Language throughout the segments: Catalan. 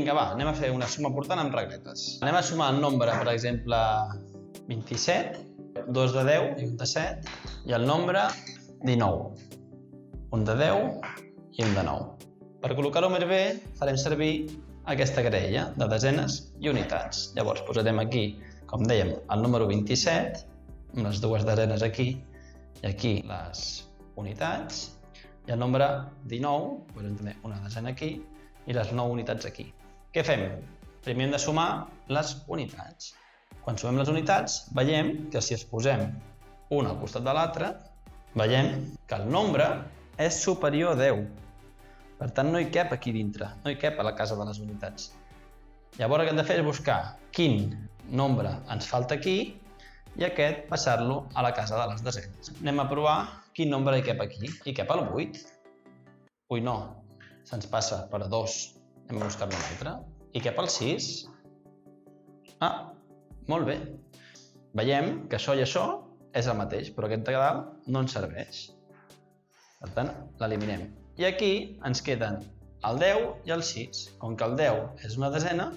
Vinga, va, anem a fer una suma portant amb regletes. Anem a sumar el nombre, per exemple, 27, 2 de 10 i un de 7, i el nombre 19, un de 10 i un de 9. Per col·locar-ho més bé, farem servir aquesta graella de desenes i unitats. Llavors posarem aquí, com dèiem, el número 27, amb les dues desenes aquí, i aquí les unitats, i el nombre 19, posem també una desena aquí, i les 9 unitats aquí. Què fem? Primer hem de sumar les unitats. Quan sumem les unitats, veiem que si es posem una al costat de l'altra, veiem que el nombre és superior a 10. Per tant, no hi cap aquí dintre, no hi cap a la casa de les unitats. Llavors el que hem de fer és buscar quin nombre ens falta aquí i aquest passar-lo a la casa de les desenes. Anem a provar quin nombre hi cap aquí. Hi cap el 8? Ui, no, se'ns passa per 2. Anem a buscar-ne un altre. Hi cap el 6? Ah, molt bé. Veiem que això i això és el mateix, però aquest de dalt no ens serveix. Per tant, l'eliminem. I aquí ens queden el 10 i el 6. Com que el 10 és una desena,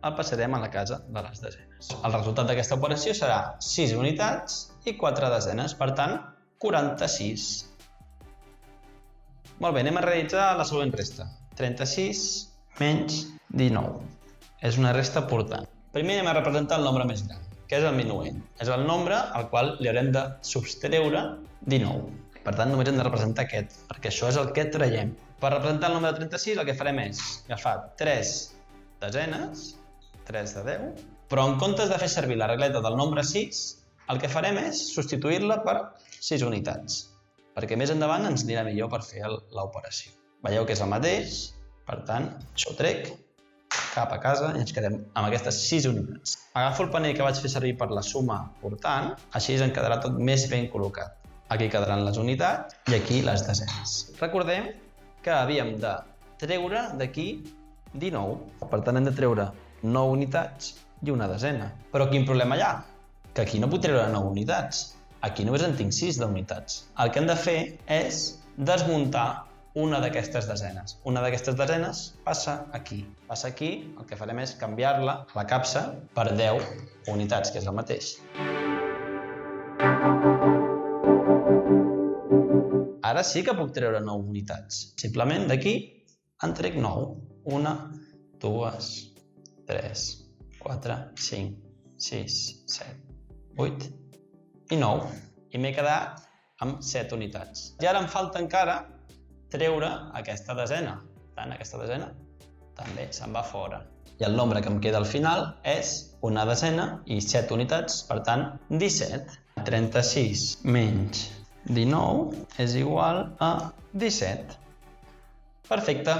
el passarem a la casa de les desenes. El resultat d'aquesta operació serà 6 unitats i 4 desenes, per tant, 46. Molt bé, anem a realitzar la següent resta. 36 menys 19. És una resta portant. Primer anem a representar el nombre més gran, que és el minuent. És el nombre al qual li haurem de subtreure 19. Per tant, només hem de representar aquest, perquè això és el que traiem. Per representar el nombre de 36, el que farem és agafar 3 desenes, 3 de 10, però en comptes de fer servir la regleta del nombre 6, el que farem és substituir-la per 6 unitats, perquè més endavant ens anirà millor per fer l'operació. Veieu que és el mateix, per tant, això ho trec cap a casa i ens quedem amb aquestes 6 unitats. Agafo el panell que vaig fer servir per la suma portant, així ens quedarà tot més ben col·locat. Aquí quedaran les unitats i aquí les desenes. Recordem que havíem de treure d'aquí 19. Per tant, hem de treure 9 unitats i una desena. Però quin problema hi ha? Que aquí no puc treure 9 unitats. Aquí només en tinc 6 d'unitats. El que hem de fer és desmuntar una d'aquestes desenes. Una d'aquestes desenes passa aquí. Passa aquí, el que farem és canviar-la, la capsa, per 10 unitats, que és el mateix. Ara sí que puc treure 9 unitats. Simplement d'aquí en trec 9. 1, 2, 3, 4, 5, 6, 7, 8 i 9. I m'he quedat amb 7 unitats. I ara em falta encara treure aquesta desena. Per tant, aquesta desena també se'n va fora. I el nombre que em queda al final és una desena i 7 unitats, per tant, 17. 36 menys 19 és igual a 17. Perfecte.